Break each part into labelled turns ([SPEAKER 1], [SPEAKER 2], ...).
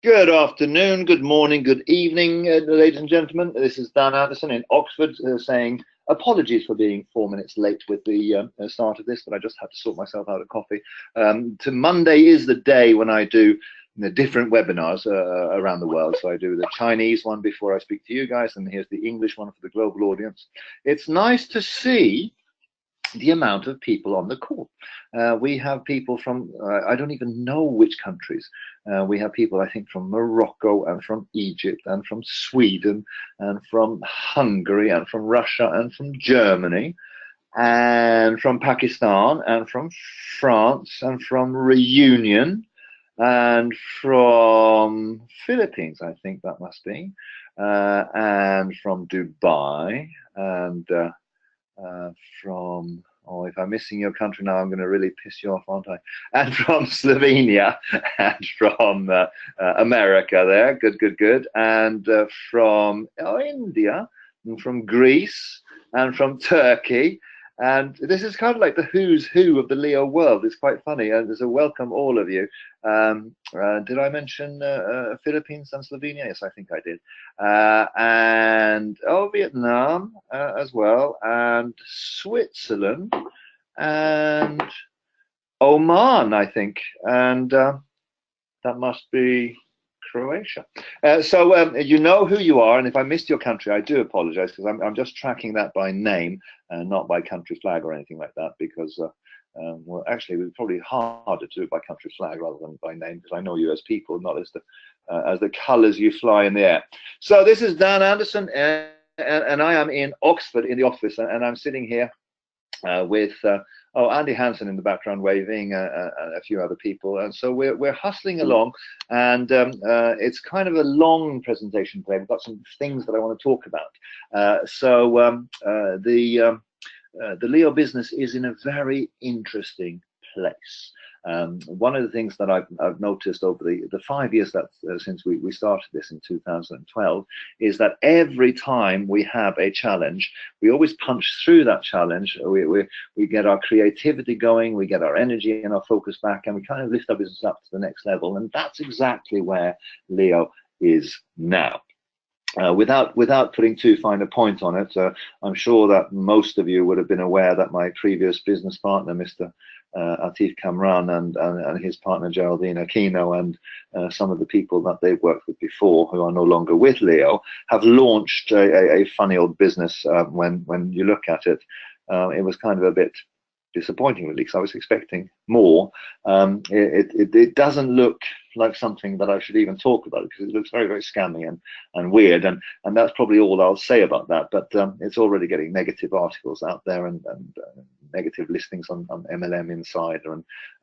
[SPEAKER 1] Good afternoon, good morning, good evening, ladies and gentlemen. This is Dan Andersson in Oxford saying apologies for being 4 minutes late with the start of this, but I just had to sort myself out of coffee. Monday is the day when I do the different webinars around the world. So I do the Chinese one before I speak to you guys, and here's the English one for the global audience. It's nice to see the amount of people on the call. We have people from, I don't even know which countries. We have people, I think, from Morocco and from Egypt and from Sweden and from Hungary and from Russia and from Germany and from Pakistan and from France and from Reunion and from Philippines, I think that must be, and from Dubai and from, oh, if I'm missing your country now, I'm going to really piss you off, aren't I? And from Slovenia, and from America there, good, and from India, and from Greece, and from Turkey. And this is kind of like the who's who of the Leo world. It's quite funny. And so welcome all of you. Did I mention Philippines and Slovenia? Yes, I think I did. And Vietnam as well, and Switzerland, and Oman, I think. And that must be Croatia. So you know who you are, and if I missed your country, I do apologize, because I'm just tracking that by name and not by country flag or anything like that, because well, actually, it was probably harder to do it by country flag rather than by name, because I know you as people, not as the colors you fly in the air. So this is Dan Andersson, and I am in Oxford in the office, and I'm sitting here with Andy Hansen in the background waving, a few other people, and so we're hustling along, and it's kind of a long presentation today. We've got some things that I want to talk about. The Leo business is in a very interesting place. One of the things that I've noticed over the 5 years that since we started this in 2012 is that every time we have a challenge, we always punch through that challenge. We get our creativity going, we get our energy and our focus back, and we kind of lift our business up to the next level. And that's exactly where Leo is now. Without putting too fine a point on it, I'm sure that most of you would have been aware that my previous business partner, Mr. Atif Kamran, and his partner Geraldine Aquino, and some of the people that they've worked with before who are no longer with Leo, have launched a funny old business. When you look at it, it was kind of a bit disappointing, really, because I was expecting more. It doesn't look like something that I should even talk about, because it looks very, very scammy and weird, and that's probably all I'll say about that. But it's already getting negative articles out there, and negative listings on MLM Insider,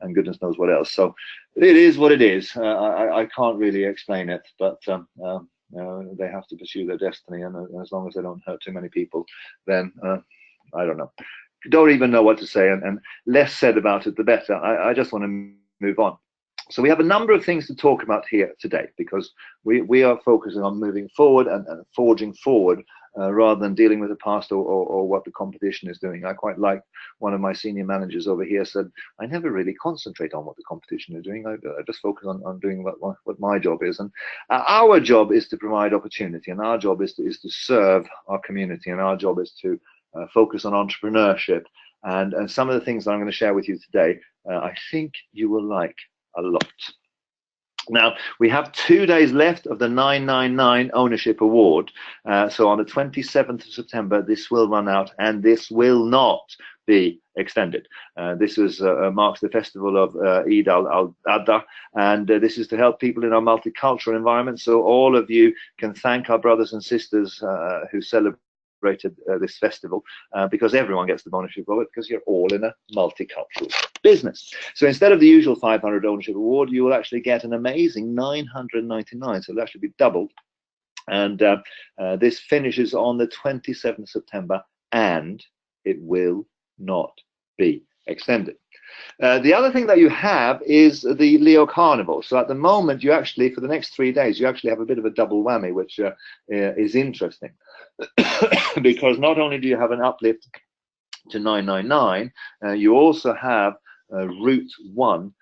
[SPEAKER 1] and goodness knows what else. So it is what it is. I can't really explain it, but they have to pursue their destiny, and as long as they don't hurt too many people, then I don't know. Don't even know what to say, and less said about it the better. I just want to move on. So we have a number of things to talk about here today, because we are focusing on moving forward and forging forward rather than dealing with the past or what the competition is doing. I quite like one of my senior managers over here said, I never really concentrate on what the competition is doing. I just focus on doing what my job is. And our job is to provide opportunity, and our job is to serve our community, and our job is to focus on entrepreneurship, and some of the things that I'm going to share with you today, I think you will like a lot. Now, we have 2 days left of the 999 Ownership Award. So on the 27th of September, this will run out, and this will not be extended. This marks the festival of Eid al-Adha, and this is to help people in our multicultural environment. So all of you can thank our brothers and sisters who celebrate this festival, because everyone gets the ownership of it, because you're all in a multicultural business. So instead of the usual 500 ownership award, you will actually get an amazing 999. So it'll actually be doubled, and this finishes on the 27th of September, and it will not be extended. The other thing that you have is the Leo Carnival. So at the moment, you actually, for the next 3 days, you actually have a bit of a double whammy, which is interesting. Because not only do you have an uplift to 999, you also have Route 1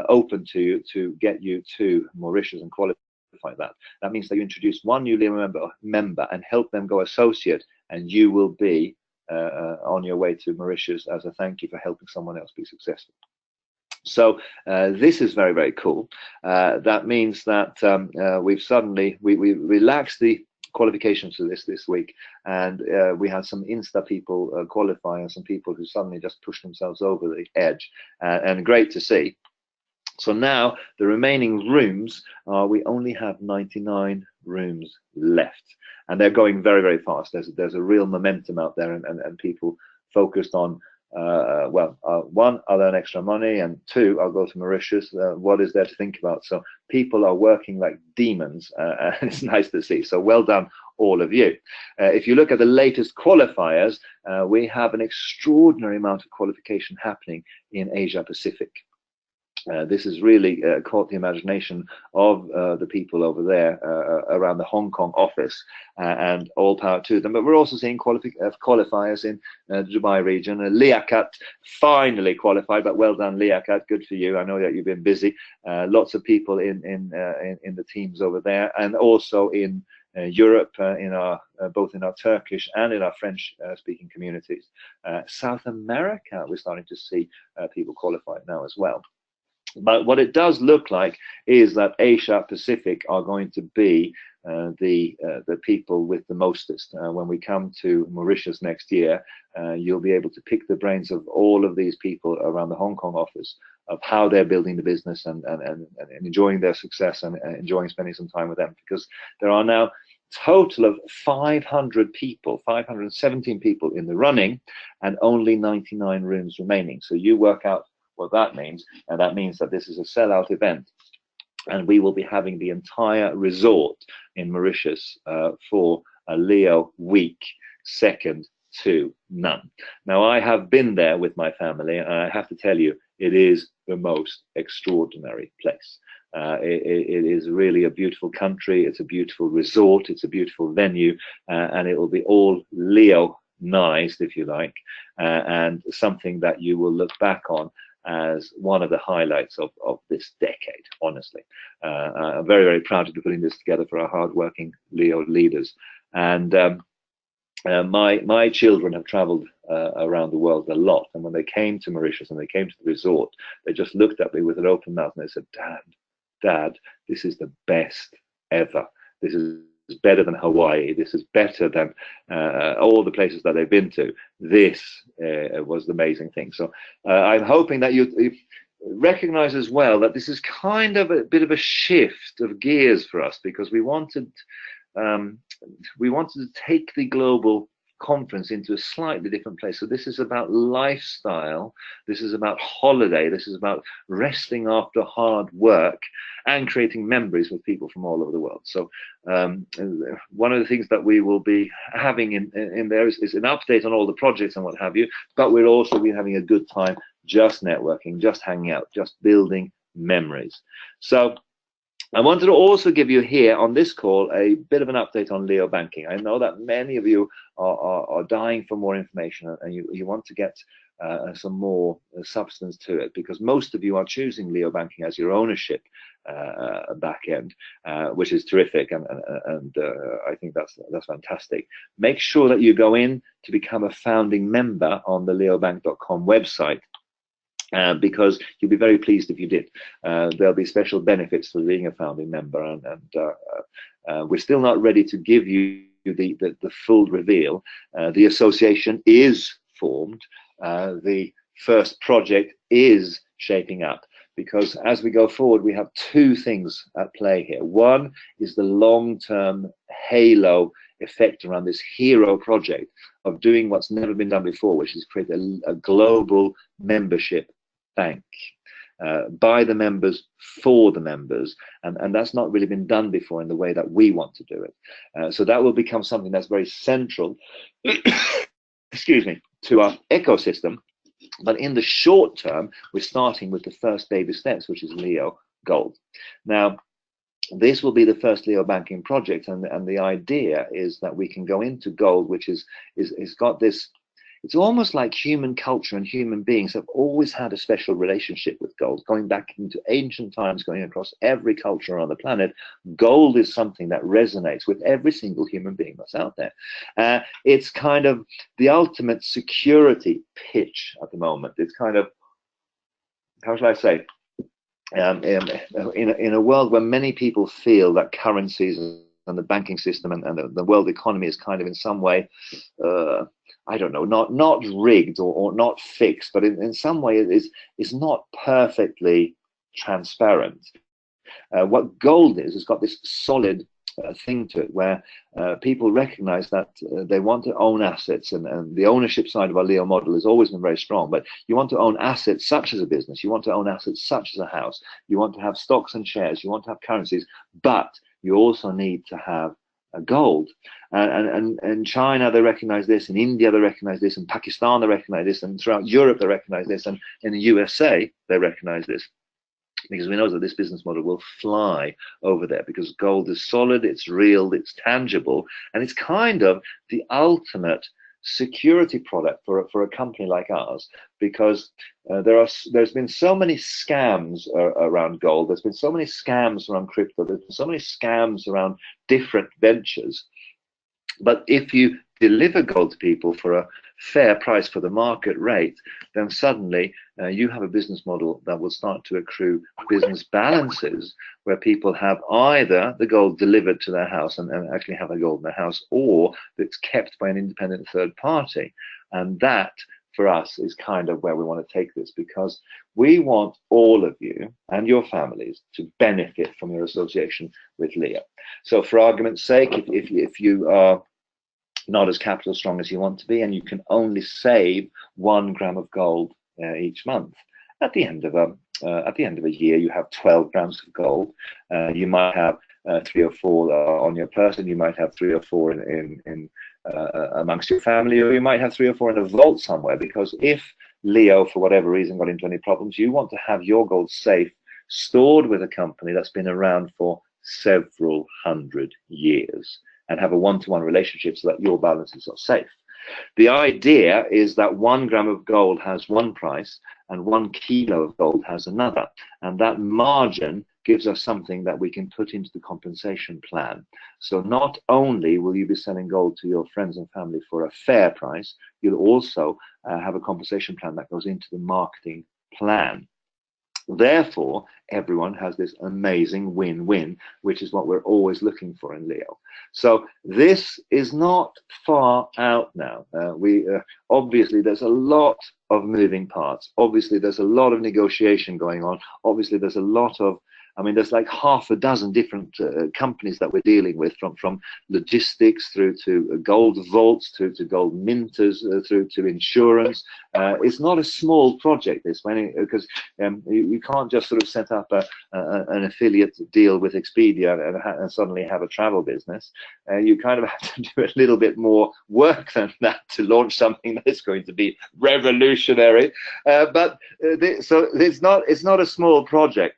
[SPEAKER 1] open to you to get you to Mauritius and qualify simplify that. That means that you introduce one new Leo member and help them go associate, and you will be on your way to Mauritius as a thank you for helping someone else be successful. So this is very, very cool. That means that we relaxed the qualifications for this week, and we had some Insta people qualify, and some people who suddenly just pushed themselves over the edge, and great to see. So now the remaining rooms we only have 99 rooms left, and they're going very, very fast. There's a real momentum out there, and people focused on one, I'll earn extra money, and two, I'll go to Mauritius. What is there to think about? So people are working like demons, and it's nice to see. So well done, all of you. If you look at the latest qualifiers, we have an extraordinary amount of qualification happening in Asia Pacific. This has really caught the imagination of the people over there around the Hong Kong office, and all power to them. But we're also seeing qualifiers in the Dubai region. LEOcoin finally qualified, but well done, LEOcoin. Good for you. I know that you've been busy. Lots of people in the teams over there, and also in Europe, both in our Turkish and in our French speaking communities. South America, we're starting to see people qualified now as well. But what it does look like is that Asia Pacific are going to be the people with the mostest. When we come to Mauritius next year, you'll be able to pick the brains of all of these people around the Hong Kong office of how they're building the business and enjoying their success, and enjoying spending some time with them, because there are now total of 500 people, 517 people in the running, and only 99 rooms remaining. So you work out what that means, and that means that this is a sellout event, and we will be having the entire resort in Mauritius for a Leo week, second to none. Now, I have been there with my family, and I have to tell you, it is the most extraordinary place. It is really a beautiful country. It's a beautiful resort. It's a beautiful venue, and it will be all Leo-nized, if you like, and something that you will look back on as one of the highlights of this decade, honestly. I'm very, very proud to be putting this together for our hardworking Leo leaders. And my children have traveled around the world a lot, and when they came to Mauritius and they came to the resort, they just looked at me with an open mouth and they said, Dad, this is the best ever. This is better than Hawaii. This is better than all the places that they've been to. This was the amazing thing. So I'm hoping that you recognize as well that this is kind of a bit of a shift of gears for us, because we wanted to take the global conference into a slightly different place. So this is about lifestyle, this is about holiday, this is about resting after hard work, and creating memories with people from all over the world. So one of the things that we will be having in there is an update on all the projects and what have you, but we'll also be having a good time just networking, just hanging out, just building memories. So I wanted to also give you here on this call a bit of an update on Leo banking. I know that many of you are dying for more information, and you want to get some more substance to it, because most of you are choosing Leo banking as your ownership back end, which is terrific, and I think that's fantastic. Make sure that you go in to become a founding member on the leobank.com website. Because you'll be very pleased if you did. There'll be special benefits for being a founding member, and we're still not ready to give you the full reveal. The association is formed. The first project is shaping up, because as we go forward, we have two things at play here. One is the long-term halo effect around this hero project of doing what's never been done before, which is create a global membership bank by the members, for the members, and that's not really been done before in the way that we want to do it. So that will become something that's very central excuse me, to our ecosystem. But in the short term, we're starting with the first baby steps, which is Leo Gold. Now, this will be the first Leo banking project, and the idea is that we can go into gold, which is got this. it's almost like human culture and human beings have always had a special relationship with gold, going back into ancient times, going across every culture on the planet. Gold is something that resonates with every single human being that's out there. It's kind of the ultimate security pitch at the moment. It's kind of, how shall I say, in a world where many people feel that currencies and the banking system and the world economy is kind of in some way, I don't know, not rigged or not fixed, but in some way it is not perfectly transparent. What gold is, it's got this solid thing to it where people recognize that they want to own assets, and the ownership side of our Leo model has always been very strong. But you want to own assets such as a business, you want to own assets such as a house, you want to have stocks and shares, you want to have currencies, but you also need to have gold. And China, they recognize this, in India they recognize this, in Pakistan they recognize this, and throughout Europe they recognize this, and in the USA they recognize this, because we know that this business model will fly over there, because gold is solid, it's real, it's tangible, and it's kind of the ultimate security product for a company like ours, because there's been so many scams around gold, there's been so many scams around crypto, there's been so many scams around different ventures. But if you deliver gold to people for a fair price for the market rate, then suddenly you have a business model that will start to accrue business balances, where people have either the gold delivered to their house and actually have the gold in their house, or it's kept by an independent third party. And that, for us, is kind of where we want to take this, because we want all of you and your families to benefit from your association with Leo. So for argument's sake, if you are not as capital strong as you want to be, and you can only save 1 gram of gold each month, at the end of a year you have 12 grams of gold. You might have 3 or 4 on your person, you might have 3 or 4 in amongst your family, or you might have 3 or 4 in a vault somewhere, because if Leo for whatever reason got into any problems, you want to have your gold safe, stored with a company that's been around for several hundred years, and have a one-to-one relationship so that your balances are safe. The idea is that 1 gram of gold has one price and 1 kilo of gold has another, and that margin gives us something that we can put into the compensation plan. So not only will you be selling gold to your friends and family for a fair price, you'll also have a compensation plan that goes into the marketing plan. Therefore, everyone has this amazing win-win, which is what we're always looking for in Leo. So this is not far out now. Obviously, there's a lot of moving parts. Obviously, there's a lot of negotiation going on. Obviously, there's a lot of, I mean, there's like half a dozen different companies that we're dealing with, from logistics through to gold vaults, through to gold minters, through to insurance. It's not a small project, this, because you can't just sort of set up an affiliate deal with Expedia and suddenly have a travel business. You kind of have to do a little bit more work than that to launch something that is going to be revolutionary. So it's not a small project,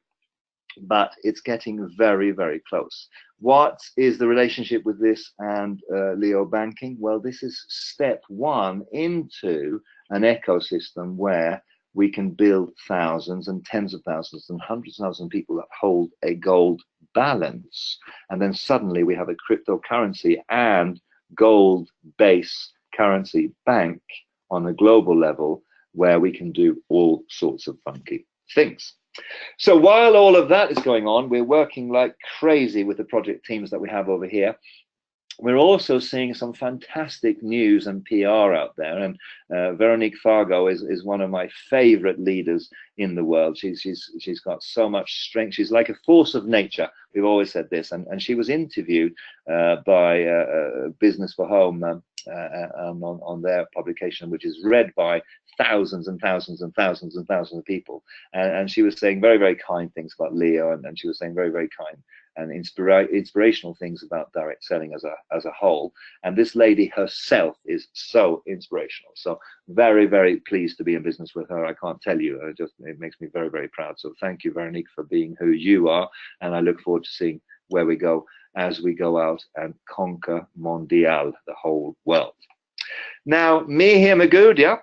[SPEAKER 1] but it's getting very, very close. What is the relationship with this and Leo banking? Well, this is step 1 into an ecosystem where we can build thousands and tens of thousands and hundreds of thousands of people that hold a gold balance, and then suddenly we have a cryptocurrency and gold base currency bank on a global level, where we can do all sorts of funky things. So while all of that is going on, we're working like crazy with the project teams that we have over here. We're also seeing some fantastic news and PR out there, and Veronique Fargo is one of my favorite leaders in the world. She's got so much strength. She's like a force of nature. We've always said this, and she was interviewed by Business for Home on their publication, which is read by thousands and thousands and thousands and thousands of people, and she was saying very, very kind things about Leo, and she was saying very, very kind and inspirational things about direct selling as a whole. And this lady herself is so inspirational. So very, very pleased to be in business with her. I can't tell you, it makes me very, very proud. So thank you, Veronique, for being who you are, and I look forward to seeing where we go as we go out and conquer mondial, the whole world. Now, me here, Magudia,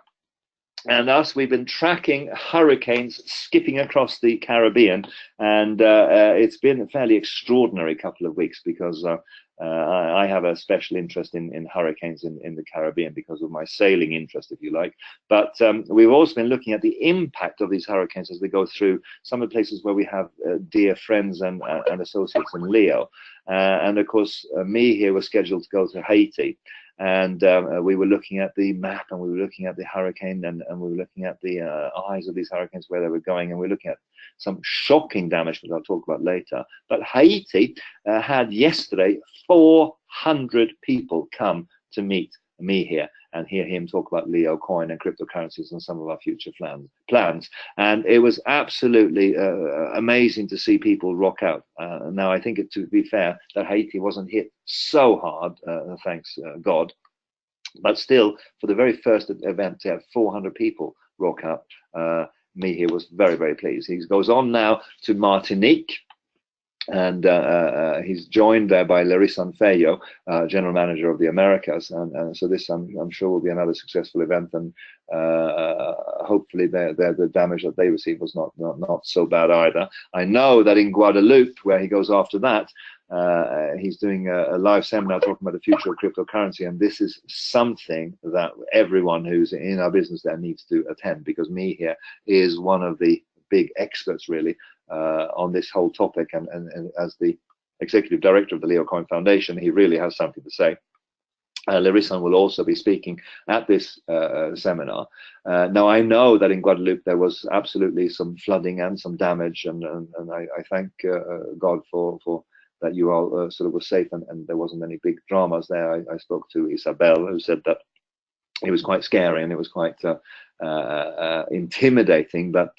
[SPEAKER 1] and us, we've been tracking hurricanes skipping across the Caribbean, and it's been a fairly extraordinary couple of weeks because I have a special interest in hurricanes in the Caribbean because of my sailing interest, if you like. But we've also been looking at the impact of these hurricanes as they go through some of the places where we have dear friends and associates in Leo. And of course, me here was scheduled to go to Haiti. And we were looking at the map, and we were looking at the hurricane, and we were looking at the eyes of these hurricanes, where they were going, and we were looking at some shocking damage, which I'll talk about later. But Haiti had yesterday 400 people come to meet me here and hear him talk about LEOcoin and cryptocurrencies and some of our future plans. And it was absolutely amazing to see people rock out. Now, I think to be fair, that Haiti wasn't hit so hard, thanks God. But still, for the very first event to have 400 people rock up, me here was very, very pleased. He goes on now to Martinique, and he's joined there by Larissa Feyo, General Manager of the Americas, and so this I'm sure will be another successful event, and hopefully the damage that they received was not so bad either. I know that in Guadeloupe, where he goes after that, he's doing a live seminar talking about the future of cryptocurrency, and this is something that everyone who's in our business there needs to attend, because me here is one of the big experts really on this whole topic, and as the executive director of the LEOcoin Foundation, he really has something to say. Larissa will also be speaking at this seminar. Now, I know that in Guadeloupe there was absolutely some flooding and some damage, and I thank God for that you all sort of were safe, and there wasn't any big dramas there. I spoke to Isabel, who said that it was quite scary and it was quite intimidating, but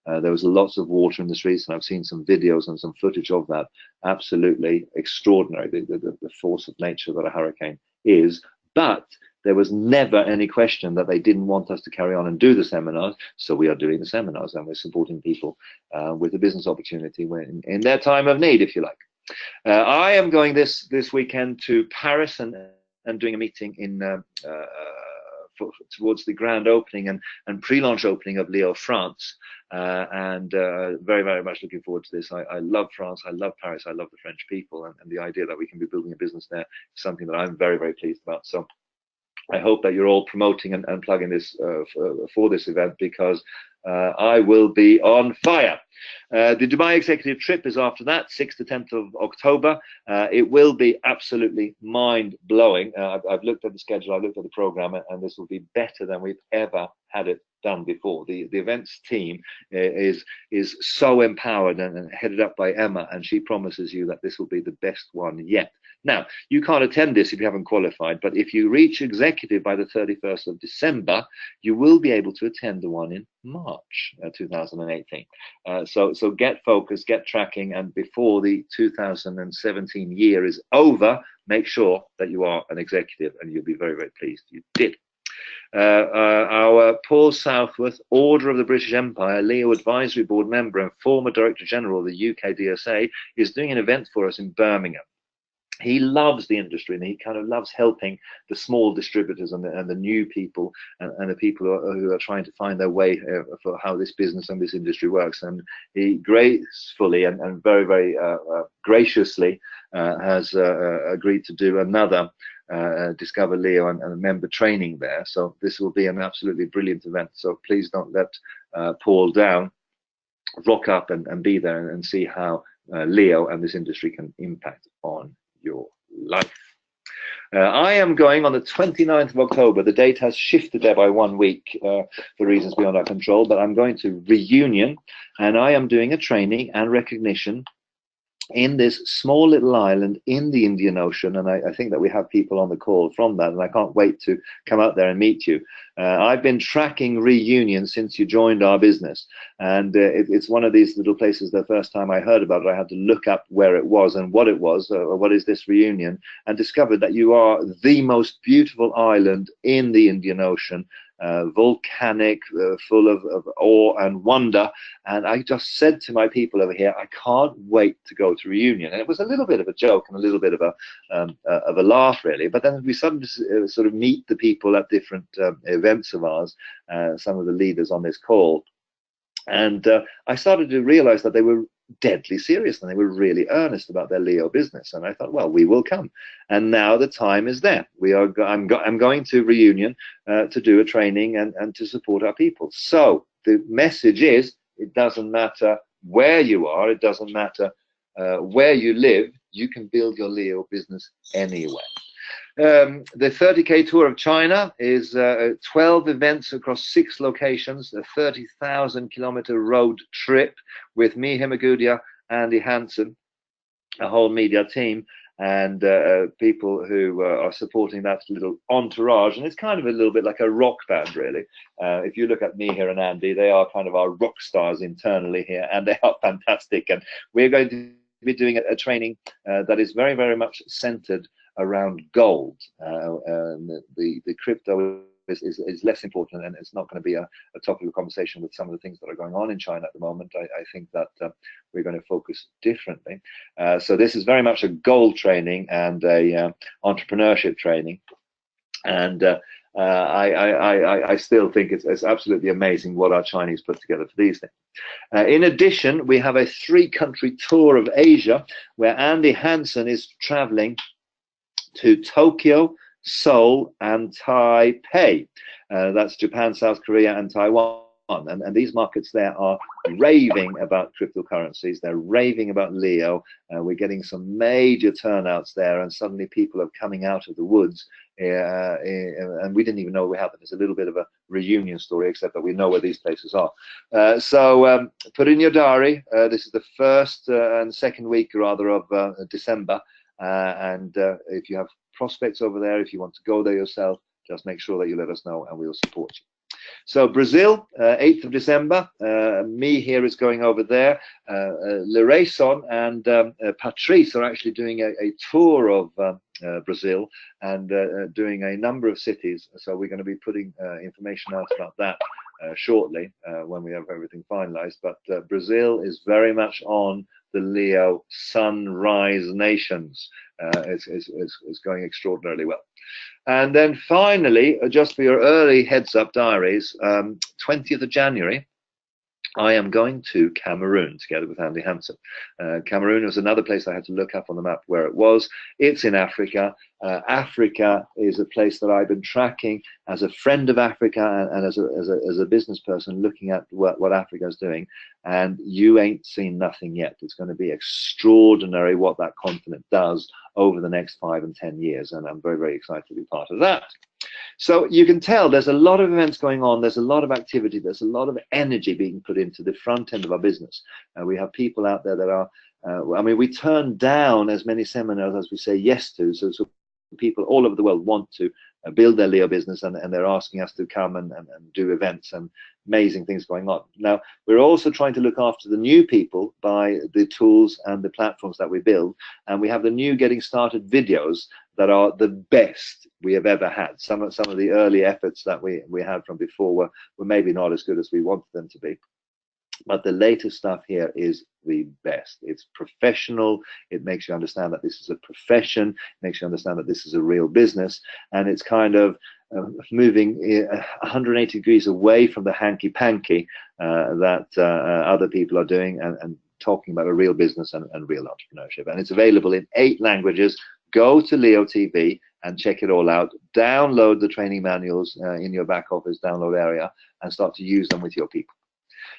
[SPEAKER 1] there was lots of water in the streets, and I've seen some videos and some footage of that. Absolutely extraordinary, the force of nature that a hurricane is. But there was never any question that they didn't want us to carry on and do the seminars, so we are doing the seminars, and we're supporting people with a business opportunity when in their time of need, if you like. I am going this weekend to Paris and doing a meeting in towards the grand opening and pre-launch opening of Leo France, and very, very much looking forward to this. I love France, I love Paris, I love the French people, and the idea that we can be building a business there is something that I'm very, very pleased about. So I hope that you're all promoting and plugging this for this event, because I will be on fire. The Dubai executive trip is after that, 6th to 10th of October. It will be absolutely mind-blowing. I've looked at the schedule, I've looked at the program, and this will be better than we've ever had it done before. The events team is so empowered and headed up by Emma, and she promises you that this will be the best one yet. Now, you can't attend this if you haven't qualified, but if you reach executive by the 31st of December, you will be able to attend the one in March 2018. So get focused, get tracking, and before the 2017 year is over, make sure that you are an executive, and you'll be very, very pleased you did. Our Paul Southworth, Order of the British Empire, Leo Advisory Board member and former Director General of the UK DSA, is doing an event for us in Birmingham. He loves the industry, and he kind of loves helping the small distributors and the new people and the people who are trying to find their way for how this business and this industry works. And he gracefully and very, very graciously has agreed to do another Discover Leo and member training there. So this will be an absolutely brilliant event. So please don't let Paul down. Rock up and be there and see how Leo and this industry can impact on your life. I am going on the 29th of October. The date has shifted there by 1 week for reasons beyond our control, but I'm going to Reunion, and I am doing a training and recognition in this small little island in the Indian Ocean, and I think that we have people on the call from that, and I can't wait to come out there and meet you. I've been tracking Reunion since you joined our business, and it's one of these little places. The first time I heard about it, I had to look up where it was and what it was, what is this Reunion, and discovered that you are the most beautiful island in the Indian Ocean. volcanic, full of awe and wonder. And I just said to my people over here, I can't wait to go to reunion. And it was a little bit of a joke and a little bit of a laugh, really. But then we suddenly sort of meet the people at different events of ours, some of the leaders on this call. And I started to realize that they were deadly serious and they were really earnest about their Leo business. And I thought, well, we will come. And now the time is there. I'm going to reunion to do a training and to support our people. So the message is, it doesn't matter where you are, it doesn't matter where you live, you can build your Leo business anywhere. The 30K tour of China is 12 events across 6 locations, a 30,000-kilometer road trip with me, Himagudia, Andy Hansen, a whole media team, and people who are supporting that little entourage. And it's kind of a little bit like a rock band, really. If you look at me here and Andy, they are kind of our rock stars internally here, and they are fantastic. And we're going to be doing a training that is very, very much centered around gold. The crypto is less important, and it's not going to be a topic of conversation with some of the things that are going on in China at the moment. I think that we're going to focus differently. So this is very much a gold training and a entrepreneurship training. And I still think it's absolutely amazing what our Chinese put together for these things. In addition, we have a 3-country tour of Asia where Andy Hansen is traveling to Tokyo, Seoul, and Taipei. That's Japan, South Korea, and Taiwan. And these markets there are raving about cryptocurrencies. They're raving about Leo. We're getting some major turnouts there, and suddenly people are coming out of the woods. And we didn't even know we had them. It's a little bit of a reunion story, except that we know where these places are. So put in your diary. This is the 1st and 2nd week, rather, of December. And if you have prospects over there, if you want to go there yourself, just make sure that you let us know and we'll support you. So Brazil, 8th of December, me here is going over there. Lereson and Patrice are actually doing a tour of Brazil and doing a number of cities. So we're going to be putting information out about that shortly when we have everything finalized. But Brazil is very much on the Leo Sunrise Nations. It's going extraordinarily well. And then finally, just for your early heads up diaries, 20th of January, I am going to Cameroon together with Andy Hansen. Cameroon was another place I had to look up on the map where it was. It's in Africa. Africa is a place that I've been tracking as a friend of Africa and as a business person, looking at what Africa is doing. And you ain't seen nothing yet. It's going to be extraordinary what that continent does over the next 5 and 10 years. And I'm very, very excited to be part of that. So you can tell there's a lot of events going on. There's a lot of activity. There's a lot of energy being put into the front end of our business. We have people out there that are, I mean, we turn down as many seminars as we say yes to. So people all over the world want to build their Leo business, and they're asking us to come and do events, and amazing things going on. Now, we're also trying to look after the new people by the tools and the platforms that we build. And we have the new getting started videos that are the best we have ever had. Some of the early efforts that we had from before were maybe not as good as we wanted them to be. But the latest stuff here is the best. It's professional. It makes you understand that this is a profession. It makes you understand that this is a real business. And it's kind of moving 180 degrees away from the hanky-panky that other people are doing, and talking about a real business and real entrepreneurship. And it's available in 8 languages. Go to Leo TV and check it all out. Download the training manuals in your back office download area and start to use them with your people.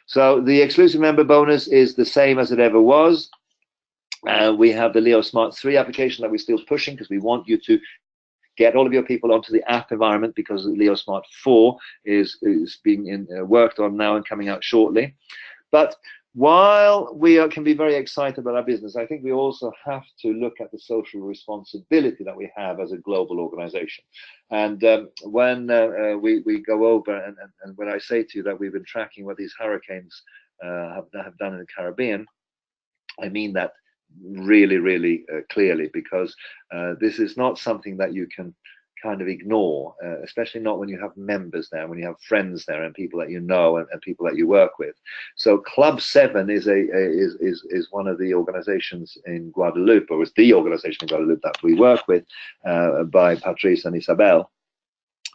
[SPEAKER 1] So the exclusive member bonus is the same as it ever was. We have the Leo Smart 3 application that we're still pushing because we want you to get all of your people onto the app environment, because the Leo Smart 4 is being worked on now and coming out shortly. But while we can be very excited about our business, I think we also have to look at the social responsibility that we have as a global organization. And when we go over, and when I say to you that we've been tracking what these hurricanes have done in the Caribbean, I mean that really, really clearly, because this is not something that you can kind of ignore, especially not when you have members there, when you have friends there, and people that you know, and people that you work with. So Club 7 is one of the organizations in Guadeloupe, or is the organization in Guadeloupe that we work with, by Patrice and Isabel.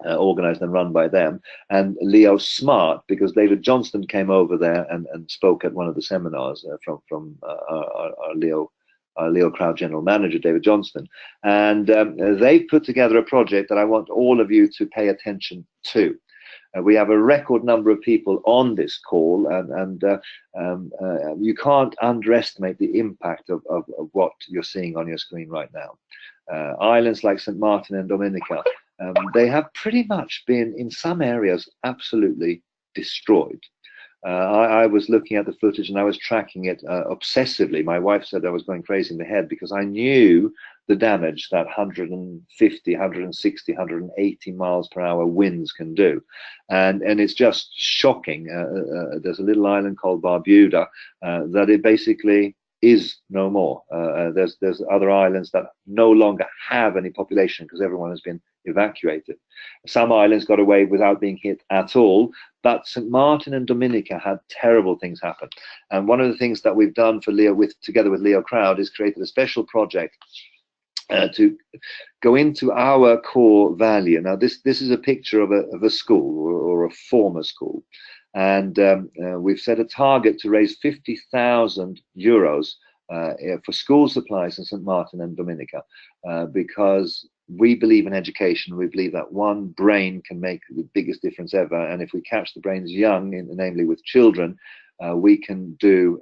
[SPEAKER 1] Organized and run by them, and Leo Smart, because David Johnston came over there and spoke at one of the seminars from our Leo Crowd general manager, David Johnston, and they put together a project that I want all of you to pay attention to. We have a record number of people on this call, and you can't underestimate the impact of what you're seeing on your screen right now. Islands like St. Martin and Dominica, they have pretty much been, in some areas, absolutely destroyed. I was looking at the footage and I was tracking it obsessively. My wife said I was going crazy in the head because I knew the damage that 150, 160, 180 miles per hour winds can do. And it's just shocking. There's a little island called Barbuda that it basically is no more. There's other islands that no longer have any population because everyone has been evacuated. Some islands got away without being hit at all, but St. Martin and Dominica had terrible things happen. And one of the things that we've done for Leo, together with Leo Crowd, is created a special project to go into our core value. Now, this is a picture of a school or a former school. And we've set a target to raise 50,000 euros for school supplies in St. Martin and Dominica, because we believe in education. We believe that one brain can make the biggest difference ever. And if we catch the brains young, namely with children, we can do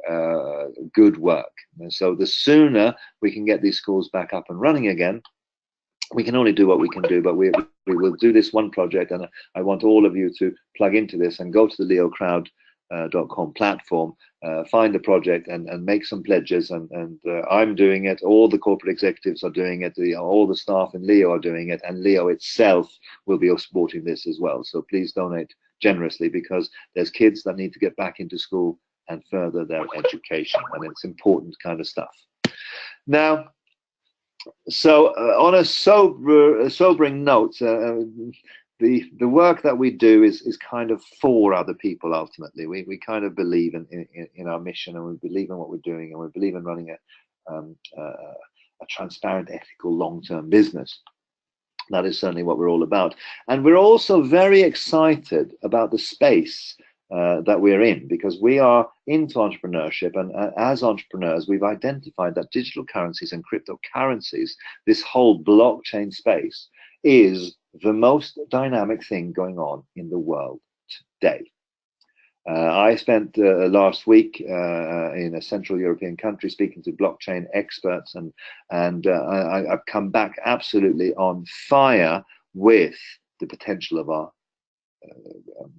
[SPEAKER 1] good work. And so the sooner we can get these schools back up and running again, we can only do what we can do, but we will do this one project, and I want all of you to plug into this and go to the LEOcrowd.com platform, find the project and make some pledges, and I'm doing it, all the corporate executives are doing it, all the staff in Leo are doing it, and Leo itself will be supporting this as well. So please donate generously, because there's kids that need to get back into school and further their education, and it's important kind of stuff. Now, so on a sobering note, the work that we do is kind of for other people. Ultimately, we kind of believe in our mission, and we believe in what we're doing, and we believe in running a transparent, ethical, long-term business. That is certainly what we're all about. And we're also very excited about the space that we're in, because we are into entrepreneurship, and as entrepreneurs we've identified that digital currencies and cryptocurrencies, this whole blockchain space, is the most dynamic thing going on in the world today. I spent last week in a Central European country speaking to blockchain experts, and I've come back absolutely on fire with the potential of our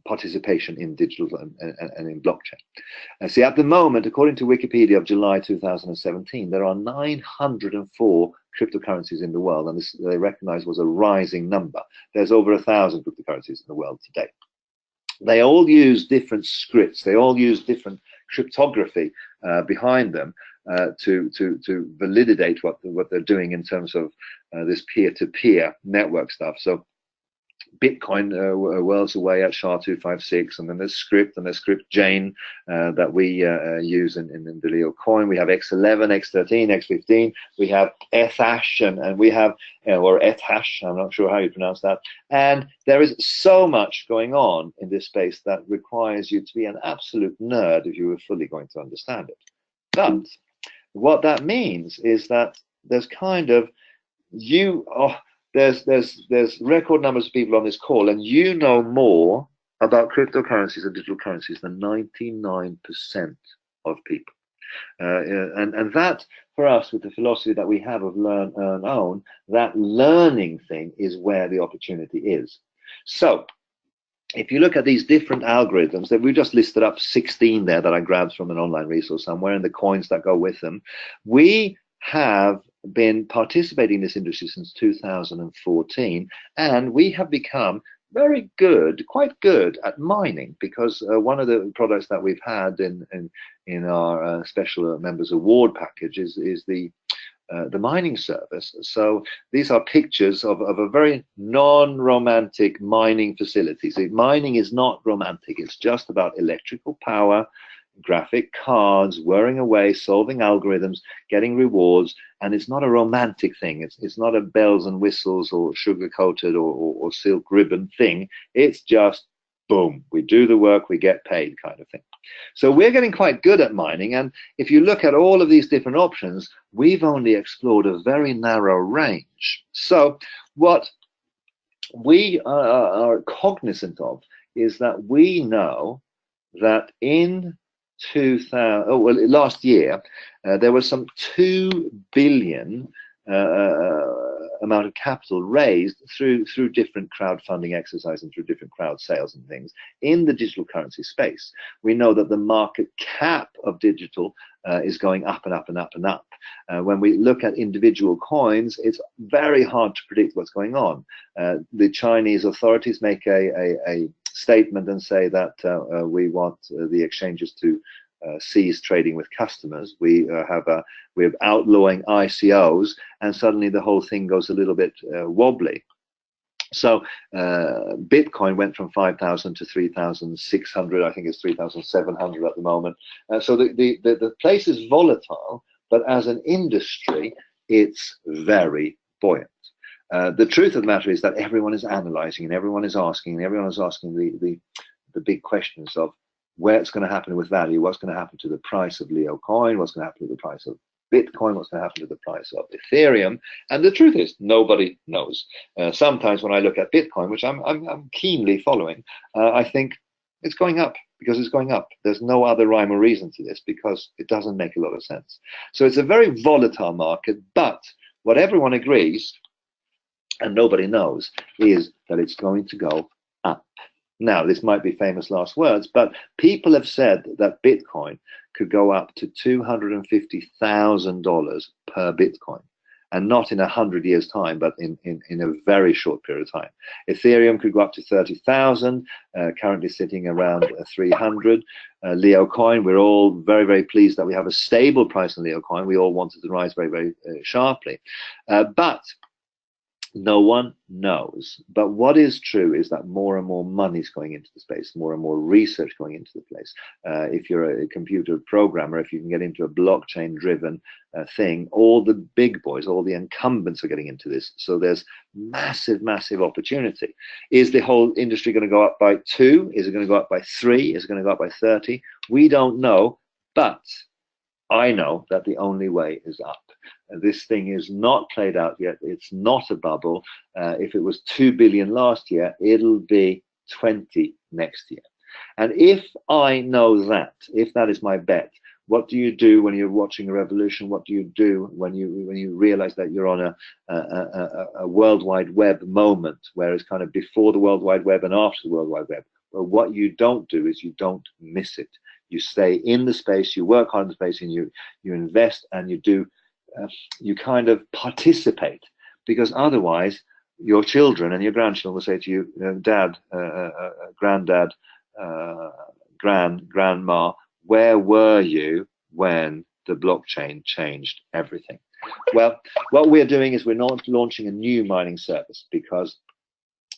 [SPEAKER 1] participation in digital and in blockchain. See, at the moment, according to Wikipedia of July 2017, there are 904 cryptocurrencies in the world, and this they recognize was a rising number. There's over 1,000 cryptocurrencies in the world today. They all use different scripts. They all use different cryptography behind them to validate what they're doing in terms of this peer-to-peer network stuff. So Bitcoin whirls away at SHA-256, and then there's Script, and there's Script Jane that we use in the LEOcoin. We have X11, X13, X15. We have Ethash, and we have, or Ethash, I'm not sure how you pronounce that. And there is so much going on in this space that requires you to be an absolute nerd if you were fully going to understand it. But what that means is that there's kind of, there's record numbers of people on this call, and you know more about cryptocurrencies and digital currencies than 99% of people. And that, for us, with the philosophy that we have of learn, earn, own, that learning thing is where the opportunity is. So if you look at these different algorithms that we just listed up 16 there that I grabbed from an online resource somewhere, and the coins that go with them, we have been participating in this industry since 2014, and we have become very good, quite good at mining, because one of the products that we've had in our special members award package is the the mining service. So these are pictures of a very non-romantic mining facility. So mining is not romantic. It's just about electrical power, graphic cards, whirring away, solving algorithms, getting rewards, and it's not a romantic thing. It's not a bells and whistles or sugar-coated or silk ribbon thing. It's just boom, we do the work, we get paid kind of thing. So we're getting quite good at mining, and if you look at all of these different options, we've only explored a very narrow range. So what we are cognizant of is that we know that in last year, there was some 2 billion amount of capital raised through different crowdfunding exercises and through different crowd sales and things in the digital currency space. We know that the market cap of digital is going up and up and up and up. When we look at individual coins, it's very hard to predict what's going on. The Chinese authorities make a statement and say that we want the exchanges to cease trading with customers. We're outlawing ICOs, and suddenly the whole thing goes a little bit wobbly. So Bitcoin went from 5,000 to 3,600. I think it's 3,700 at the moment. So the place is volatile, but as an industry, it's very buoyant. The truth of the matter is that everyone is analyzing and everyone is asking the big questions of where it's going to happen with value, what's going to happen to the price of LEOcoin, what's going to happen to the price of Bitcoin, what's going to happen to the price of Ethereum. And the truth is, nobody knows. Sometimes when I look at Bitcoin, which I'm keenly following, I think it's going up because it's going up. There's no other rhyme or reason to this because it doesn't make a lot of sense. So it's a very volatile market, but what everyone agrees, and nobody knows, is that it's going to go up. Now, this might be famous last words, but people have said that Bitcoin could go up to $250,000 per Bitcoin, and not in 100 years' time, but in a very short period of time. Ethereum could go up to 30,000, currently sitting around 300. LEOcoin, we're all very, very pleased that we have a stable price on LEOcoin. We all wanted to rise very, very sharply. But no one knows. But what is true is that more and more money is going into the space, more and more research going into the place. If you're a computer programmer, if you can get into a blockchain-driven thing, all the big boys, all the incumbents are getting into this. So there's massive, massive opportunity. Is the whole industry going to go up by 2? Is it going to go up by 3? Is it going to go up by 30? We don't know, but I know that the only way is up. This thing is not played out yet. It's not a bubble. If it was 2 billion last year, it'll be 20 next year. And if I know that, if that is my bet, what do you do when you're watching a revolution? What do you do when you realize that you're on a World Wide Web moment, where it's kind of before the World Wide Web and after the World Wide Web? Well, what you don't do is you don't miss it. You stay in the space, you work hard in the space, and you invest, and you kind of participate, because otherwise your children and your grandchildren will say to you, Dad, Granddad, Grandma, where were you when the blockchain changed everything? Well, what we're doing is we're not launching a new mining service, because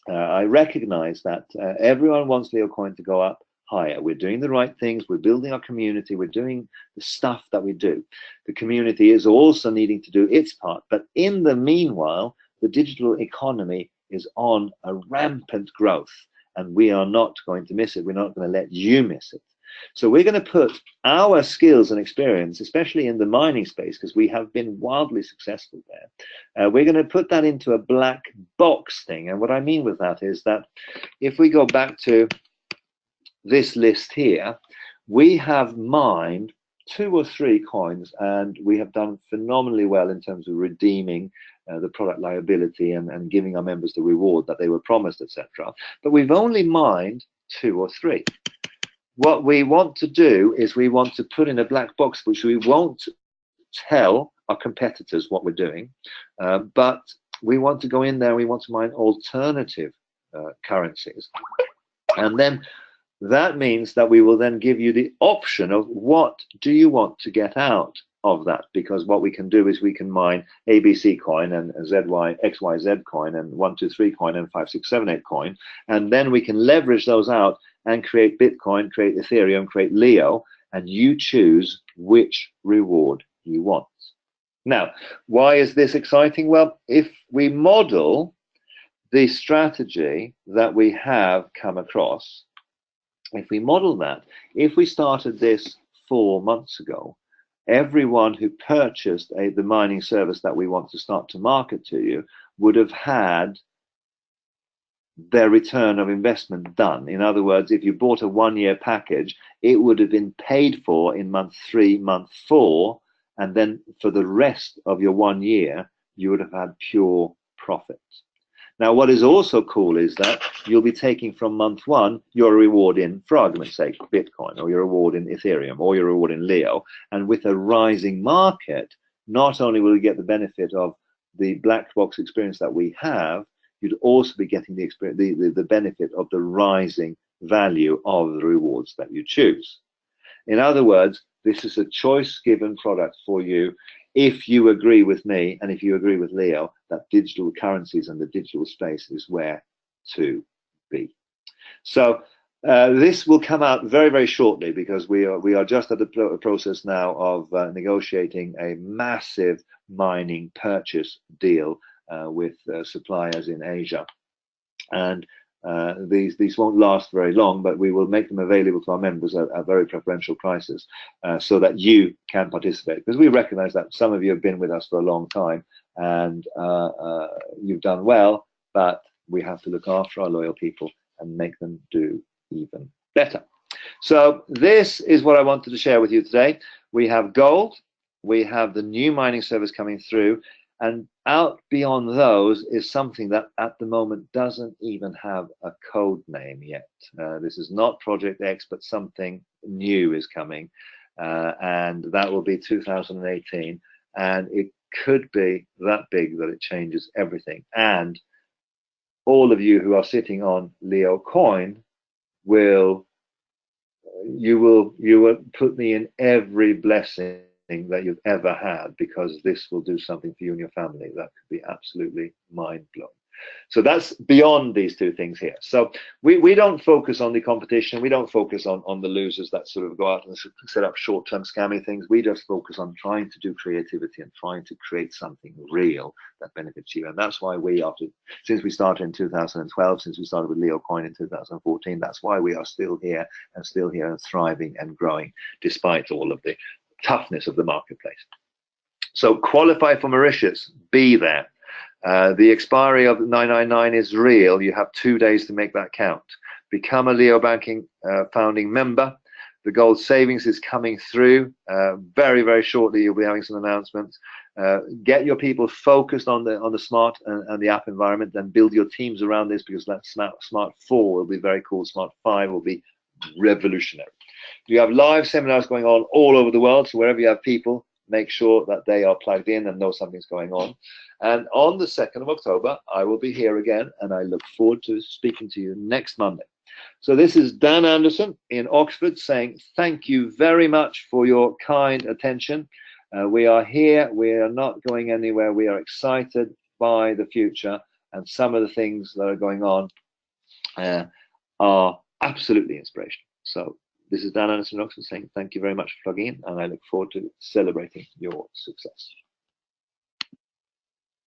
[SPEAKER 1] I recognize that everyone wants LEOcoin to go up higher. We're doing the right things. We're building our community. We're doing the stuff that we do. The community is also needing to do its part. But in the meanwhile, the digital economy is on a rampant growth, and we are not going to miss it. We're not going to let you miss it. So we're going to put our skills and experience, especially in the mining space, because we have been wildly successful there. We're going to put that into a black box thing. And what I mean with that is that if we go back to this list here, we have mined 2 or 3 coins, and we have done phenomenally well in terms of redeeming the product liability and giving our members the reward that they were promised, etc. But we've only mined 2 or 3. What we want to do is we want to put in a black box, which we won't tell our competitors what we're doing, but we want to go in there and we want to mine alternative currencies. And then that means that we will then give you the option of what do you want to get out of that, because what we can do is we can mine ABC coin and XYZ coin and 123 coin and 5678 coin, and then we can leverage those out and create Bitcoin, create Ethereum, create Leo, and you choose which reward you want. Now, why is this exciting? Well, if we model the strategy that we have come across, if we model that, if we started this 4 months ago, everyone who purchased the mining service that we want to start to market to you would have had their return of investment done. In other words, if you bought a 1-year package, it would have been paid for in month 3, month 4, and then for the rest of your 1 year, you would have had pure profit. Now, what is also cool is that you'll be taking from month 1 your reward in, for argument's sake, Bitcoin, or your reward in Ethereum, or your reward in Leo. And with a rising market, not only will you get the benefit of the black box experience that we have, you'd also be getting the experience, the benefit of the rising value of the rewards that you choose. In other words, this is a choice-given product for you if you agree with me and if you agree with Leo that digital currencies and the digital space is where to be. So this will come out very, very shortly, because we are just at the process now of negotiating a massive mining purchase deal with suppliers in Asia, and these won't last very long, but we will make them available to our members at very preferential prices, so that you can participate, because we recognize that some of you have been with us for a long time and you've done well, but we have to look after our loyal people and make them do even better. So this is what I wanted to share with you today. We have gold, we have the new mining service coming through, and out beyond those is something that at the moment doesn't even have a code name yet. This is not Project X, but something new is coming, and that will be 2018, and it could be that big that it changes everything. And all of you who are sitting on LEOcoin will put me in every blessing that you've ever had, because this will do something for you and your family that could be absolutely mind-blowing. So that's beyond these two things here. So we don't focus on the competition. We don't focus on the losers that sort of go out and set up short-term scammy things. We just focus on trying to do creativity and trying to create something real that benefits you. And that's why since we started in 2012, since we started with LEOcoin in 2014, that's why we are still here and thriving and growing despite all of the toughness of the marketplace. So qualify for Mauritius, be there. The expiry of 999 is real. You have 2 days to make that count. Become a Leo Banking founding member. The gold savings is coming through very, very shortly. You'll be having some announcements. Get your people focused on the smart and the app environment, and build your teams around this, because that smart 4 will be very cool. Smart 5 will be revolutionary. You have live seminars going on all over the world, so wherever you have people, make sure that they are plugged in and know something's going on. And on the 2nd of October, I will be here again, and I look forward to speaking to you next Monday. So this is Dan Andersson in Oxford saying thank you very much for your kind attention. We are here. We are not going anywhere. We are excited by the future, and some of the things that are going on are absolutely inspirational. So this is Dan Andersson in Oxford saying thank you very much for plugging in, and I look forward to celebrating your success.